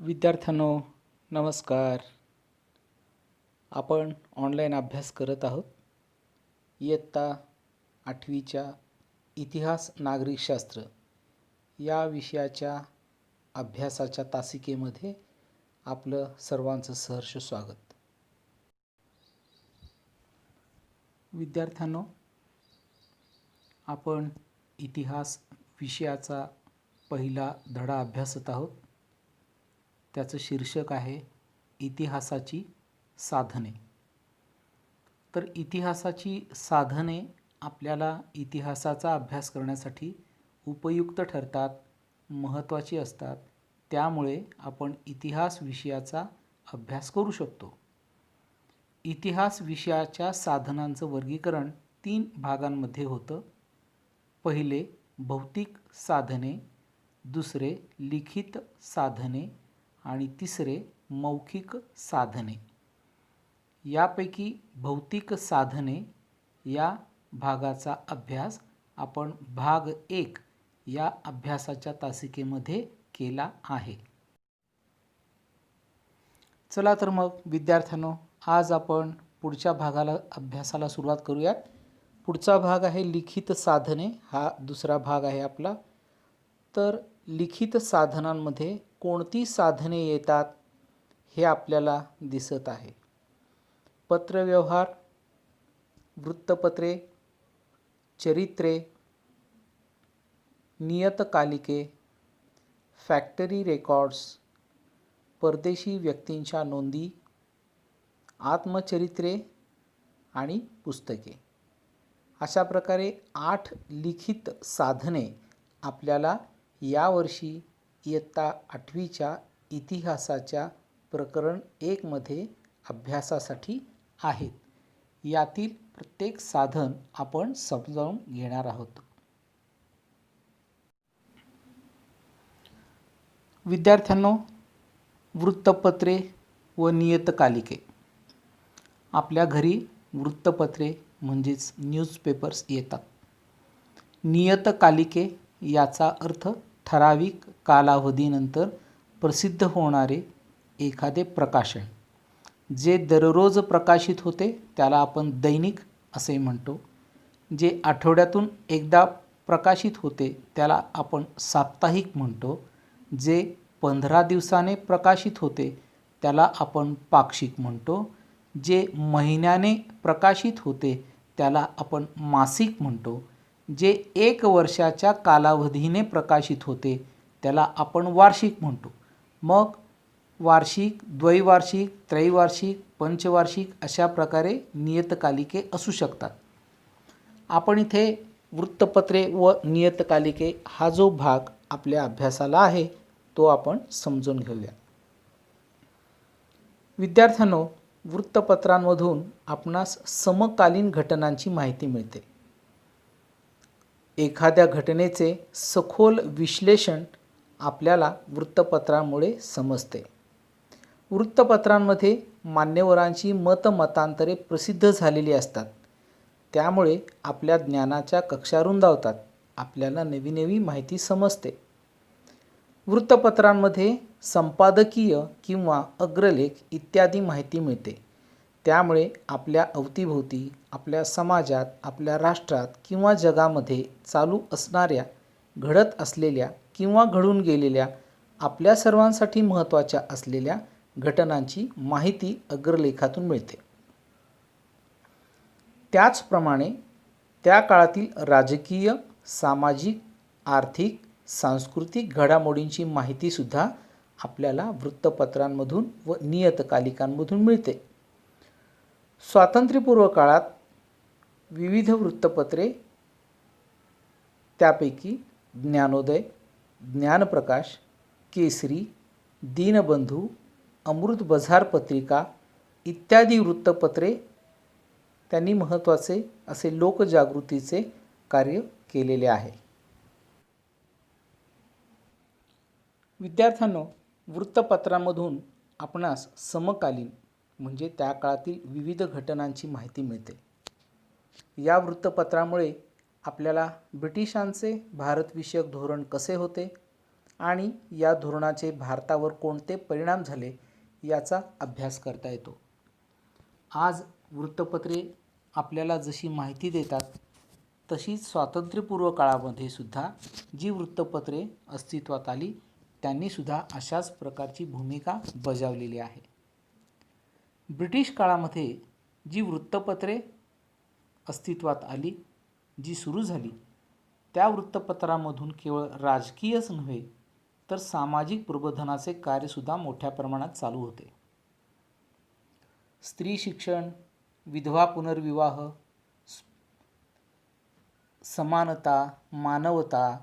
विद्यार्थ्यांनो नमस्कार. आपण ऑनलाईन अभ्यास करत आहोत. इयत्ता 8वीच्या इतिहास नागरिकशास्त्र या विषयाच्या अभ्यासाच्या तासिकेमध्ये आपलं सर्वांचं सहर्ष स्वागत. विद्यार्थ्यांनो, आपण इतिहास विषयाचा पहिला धडा अभ्यासत आहोत. त्याचं शीर्षक आहे इतिहासाची साधने. तर इतिहासाची साधने आपल्याला इतिहासाचा अभ्यास करण्यासाठी उपयुक्त ठरतात, महत्त्वाची असतात. त्यामुळे आपण इतिहास विषयाचा अभ्यास करू शकतो. इतिहास विषयाच्या साधनांचं वर्गीकरण 3 भागांमध्ये होतं. पहिले भौतिक साधने, दुसरे लिखित साधने आणि तिसरे मौखिक साधने. यापैकी भौतिक साधने या भागाचा अभ्यास आपण भाग 1 या अभ्यासाच्या तासिकेमध्ये केला आहे. चला तर मग विद्यार्थ्यांनो, आज आपण पुढच्या भागाला अभ्यासाला सुरुवात करूयात. पुढचा भाग आहे लिखित साधने. हा दुसरा भाग आहे आपला. तर लिखित साधनांमध्ये कोणती साधने येतात हे आपल्याला दिसत आहे. पत्रव्यवहार, वृत्तपत्रे, चरित्रे, नियतकालिके, फॅक्टरी रेकॉर्ड्स, परदेशी व्यक्तींच्या नोंदी, आत्मचरित्रे आणि पुस्तके. अशा प्रकारे 8 लिखित साधने आपल्याला यावर्षी इयत्ता 8वीच्या इतिहासाच्या प्रकरण 1 मध्ये अभ्यासासाठी आहेत. यातील प्रत्येक साधन आपण समजावून घेणार आहोत. विद्यार्थ्यांनो, वृत्तपत्रे व नियतकालिके. आपल्या घरी वृत्तपत्रे म्हणजेच न्यूजपेपर्स येतात. नियतकालिके याचा अर्थ ठराविक कालावधीनंतर प्रसिद्ध होणारे एखादे प्रकाशन. जे दररोज प्रकाशित होते त्याला आपण दैनिक असे म्हणतो. जे आठवड्यातून एकदा प्रकाशित होते त्याला आपण साप्ताहिक म्हणतो. जे 15 दिवसाने प्रकाशित होते त्याला आपण पाक्षिक म्हणतो. जे महिन्याने प्रकाशित होते त्याला आपण मासिक म्हणतो. जे 1 वर्षाच्या कालावधीने प्रकाशित होते त्याला आपण वार्षिक म्हणतो. मग वार्षिक, द्वैवार्षिक, त्रैवार्षिक, पंचवार्षिक अशा प्रकारे नियतकालिके असू शकतात. आपण इथे वृत्तपत्रे व नियतकालिके हा जो भाग आपल्या अभ्यासाला आहे तो आपण समजून घेऊया. विद्यार्थ्यांनो, वृत्तपत्रांमधून आपणास समकालीन घटनांची माहिती मिळते. एखाद्या घटनेचे सखोल विश्लेषण आपल्याला वृत्तपत्रांमुळे समजते. वृत्तपत्रांमध्ये मान्यवरांची मतमतांतरे प्रसिद्ध झालेली असतात. त्यामुळे आपल्या ज्ञानाच्या कक्षा रुंदावतात. आपल्याला नवी नवी माहिती समजते. वृत्तपत्रांमध्ये संपादकीय किंवा अग्रलेख इत्यादी माहिती मिळते. त्यामुळे आपल्या अवतीभोवती, आपल्या समाजात, आपल्या राष्ट्रात किंवा जगामध्ये चालू असणाऱ्या, घडत असलेल्या किंवा घडून गेलेल्या, आपल्या सर्वांसाठी महत्त्वाच्या असलेल्या घटनांची माहिती अग्रलेखातून मिळते. त्याचप्रमाणे त्या काळातील राजकीय, सामाजिक, आर्थिक, सांस्कृतिक घडामोडींची माहितीसुद्धा आपल्याला वृत्तपत्रांमधून व नियतकालिकांमधून मिळते. स्वातंत्र्यपूर्व काळात विविध वृत्तपत्रे, त्यापैकी ज्ञानोदय, ज्ञानप्रकाश, केसरी, दीनबंधू, अमृत बझार पत्रिका इत्यादी वृत्तपत्रे त्यांनी महत्त्वाचे असे लोकजागृतीचे कार्य केलेले आहे. विद्यार्थ्यांनो, वृत्तपत्रांमधून आपणास समकालीन म्हणजे त्या काळातील विविध घटनांची माहिती मिळते. या वृत्तपत्रामुळे आपल्याला ब्रिटिशांचे भारतविषयक धोरण कसे होते, आणि या धोरणाचे भारतावर कोणते परिणाम झाले याचा अभ्यास करता येतो. आज वृत्तपत्रे आपल्याला जशी माहिती देतात तशीच स्वातंत्र्यपूर्व काळामध्ये सुद्धा जी वृत्तपत्रे अस्तित्वात आली त्यांनीसुद्धा अशाच प्रकारची भूमिका बजावलेली आहे. ब्रिटिश काळामध्ये जी वृत्तपत्रे अस्तित्वात आली, जी सुरू झाली, त्या वृत्तपत्रामधून केवळ राजकीयच नव्हे तर सामाजिक प्रबोधनाचे कार्यसुद्धा मोठ्या प्रमाणात चालू होते. स्त्री शिक्षण, विधवा पुनर्विवाह, समानता, मानवता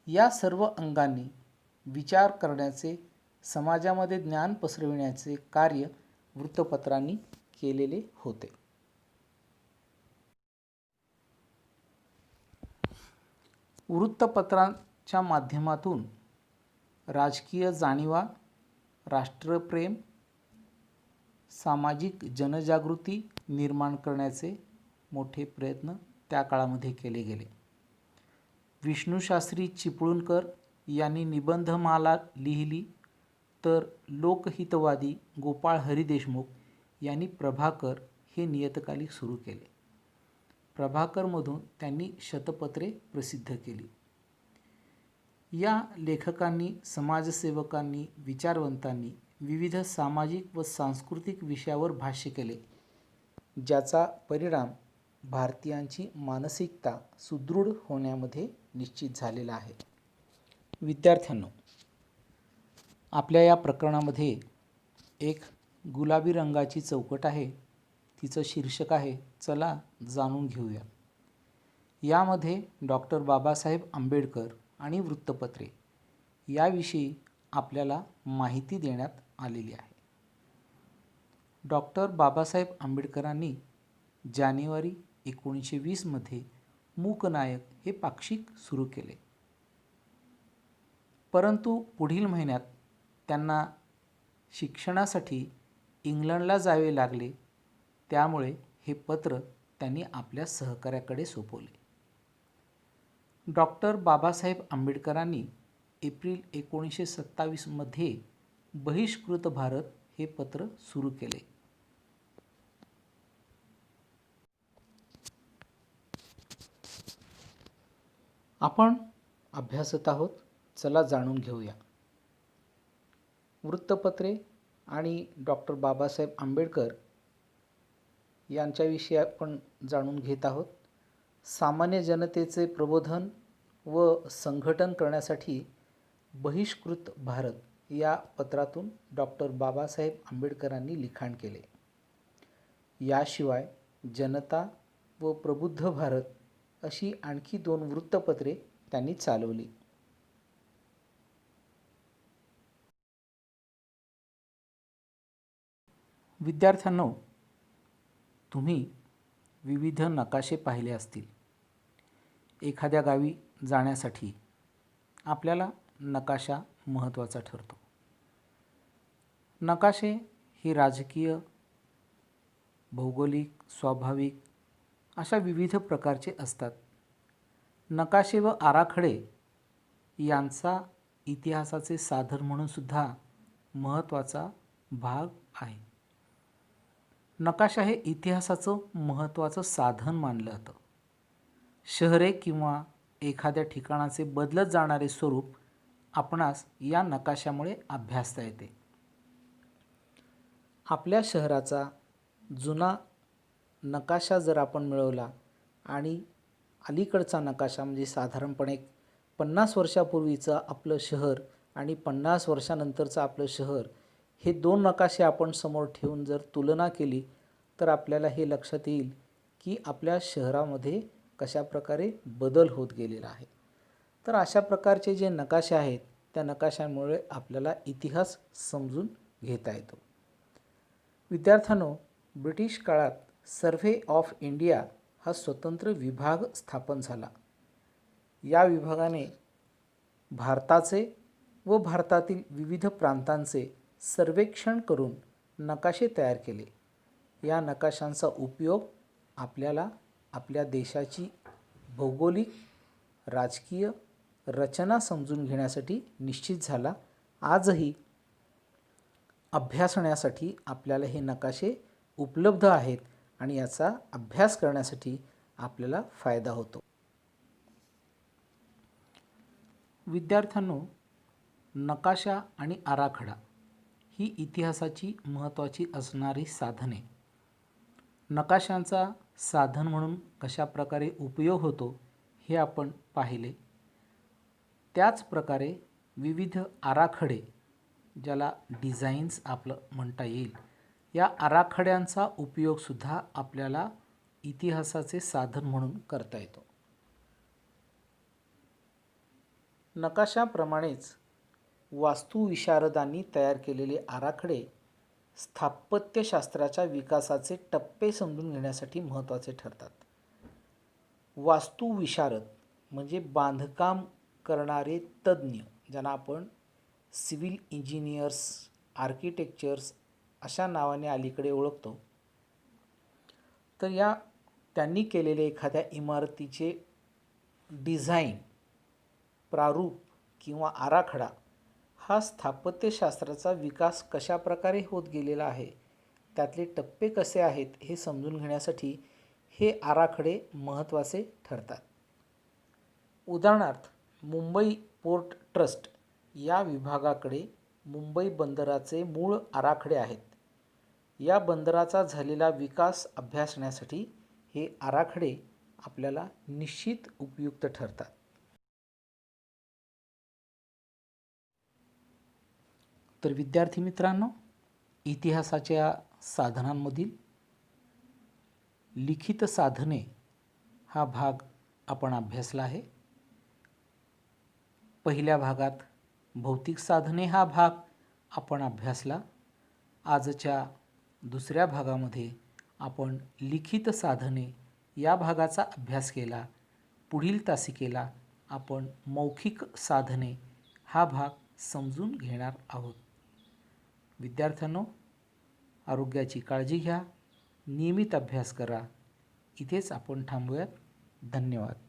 या सर्व अंगांनी विचार करण्याचे, समाजामध्ये ज्ञान पसरविण्याचे कार्य वृत्तपत्रांनी केलेले होते. वृत्तपत्रांच्या माध्यमातून राजकीय जाणीवा, राष्ट्रप्रेम, सामाजिक जनजागृती निर्माण करण्याचे मोठे प्रयत्न त्या काळामध्ये केले गेले. विष्णुशास्त्री चिपळूणकर यांनी निबंधमाला लिहिली, तर लोकहितवादी गोपाळ हरी देशमुख यांनी प्रभाकर हे नियतकालिक सुरू केले. प्रभाकरमधून त्यांनी शतपत्रे प्रसिद्ध केली. या लेखकांनी, समाजसेवकांनी, विचारवंतांनी विविध सामाजिक व सांस्कृतिक विषयावर भाष्य केले, ज्याचा परिणाम भारतीयांची मानसिकता सुदृढ होण्यामध्ये निश्चित झालेला आहे. विद्यार्थ्यांनो, आपल्या या प्रकरणामध्ये एक गुलाबी रंगाची चौकट आहे. तिचं शीर्षक आहे चला जाणून घेऊया. यामध्ये डॉक्टर बाबासाहेब आंबेडकर आणि वृत्तपत्रे याविषयी आपल्याला माहिती देण्यात आलेली आहे. डॉक्टर बाबासाहेब आंबेडकरांनी जानेवारी 1920 मध्ये मूकनायक हे पाक्षिक सुरू केले, परंतु पुढील महिन्यात त्यांना शिक्षणासाठी इंग्लंडला जावे लागले. त्यामुळे हे पत्र त्यांनी आपल्या सहकाऱ्याकडे सोपवले. डॉक्टर बाबासाहेब आंबेडकरांनी एप्रिल 1927 मध्ये बहिष्कृत भारत हे पत्र सुरू केले. आपण अभ्यासत आहोत, चला जाणून घेऊया. वृत्तपत्रे आणि डॉक्टर बाबासाहेब आंबेडकर यांच्याविषयी आपण जाणून घेत आहोत. सामान्य जनतेचे प्रबोधन व संघटन करण्यासाठी बहिष्कृत भारत या पत्रातून डॉक्टर बाबासाहेब आंबेडकरांनी लिखाण केले. याशिवाय जनता व प्रबुद्ध भारत अशी आणखी 2 वृत्तपत्रे त्यांनी चालवली. विद्यार्थ्यांनो, तुम्ही विविध नकाशे पाहिले असतील. एखाद्या गावी जाण्यासाठी आपल्याला नकाशा महत्त्वाचा ठरतो. नकाशे हे राजकीय, भौगोलिक, स्वाभाविक अशा विविध प्रकारचे असतात. नकाशे व आराखडे यांचा इतिहासाचे साधन म्हणून सुद्धा महत्त्वाचा भाग आहे. नकाशा हे इतिहासाचं महत्त्वाचं साधन मानलं जातं. शहरे किंवा एखाद्या ठिकाणाचे बदलत जाणारे स्वरूप आपणास या नकाशामुळे अभ्यासता येते. आपल्या शहराचा जुना नकाशा जर आपण मिळवला आणि अलीकडचा नकाशा म्हणजे साधारणपणे 50 वर्षापूर्वीचं आपलं शहर आणि 50 वर्षानंतरचं आपलं शहर, हे 2 नकाशे आपण समोर ठेवून जर तुलना केली तर आपल्याला हे लक्षात येईल की आपल्या शहरामध्ये कशा प्रकारे बदल होत गेलेला आहे. तर अशा प्रकारचे जे नकाशे आहेत त्या नकाशांमुळे आपल्याला इतिहास समजून घेता येतो. विद्यार्थ्यांनो, ब्रिटिश काळात सर्व्हे ऑफ इंडिया हा स्वतंत्र विभाग स्थापन झाला. या विभागाने भारताचे व भारतातील विविध प्रांतांचे सर्वेक्षण करून नकाशे तयार केले. या नकाशांचा उपयोग आपल्याला आपल्या देशाची भौगोलिक, राजकीय, रचना समजून घेण्यासाठी निश्चित झाला. आजही अभ्यासण्यासाठी आपल्याला हे नकाशे उपलब्ध आहेत आणि याचा अभ्यास करण्यासाठी आपल्याला फायदा होतो. विद्यार्थ्यांनो, नकाशा आणि आराखडा ही इतिहासाची महत्त्वाची असणारी साधने. नकाशांचा साधन म्हणून कशा प्रकारे उपयोग होतो हे आपण पाहिले. त्याच प्रकारे विविध आराखडे, ज्याला डिझाईन्स आपलं म्हणता येईल, या आराखड्यांचा उपयोगसुद्धा आपल्याला इतिहासाचे साधन म्हणून करता येतो. नकाशाप्रमाणेच वास्तुविशारदांनी तयार केलेले आराखडे स्थापत्यशास्त्राच्या विकासाचे टप्पे समजून घेण्यासाठी महत्त्वाचे ठरतात. वास्तुविशारद म्हणजे बांधकाम करणारे तज्ज्ञ, ज्यांना आपण सिव्हिल इंजिनियर्स, आर्किटेक्चर्स अशा नावाने अलीकडे ओळखतो. तर त्यांनी केलेले एखाद्या इमारतीचे डिझाईन, प्रारूप किंवा आराखडा हा स्थापत्यशास्त्राचा विकास कशा प्रकारे होत गेलेला आहे, त्यातले टप्पे कसे आहेत हे समजून घेण्यासाठी हे आराखडे महत्त्वाचे ठरतात. उदाहरणार्थ, मुंबई पोर्ट ट्रस्ट या विभागाकडे मुंबई बंदराचे मूळ आराखडे आहेत. या बंदराचा झालेला विकास अभ्यासण्यासाठी हे आराखडे आपल्याला निश्चित उपयुक्त ठरतात. तर विद्यार्थी मित्रांनो, इतिहासाच्या साधनांमधील लिखित साधने हा भाग आपण अभ्यासला आहे. पहिल्या भागात भौतिक साधने हा भाग आपण अभ्यासला. आजच्या दुसऱ्या भागामध्ये आपण लिखित साधने या भागाचा अभ्यास केला. पुढील तासिकेला आपण मौखिक साधने हा भाग समजून घेणार आहोत. विद्यार्थ्यांनो, आरोग्याची काळजी घ्या, नियमित अभ्यास करा. इथेच आपण थांबूयात. धन्यवाद.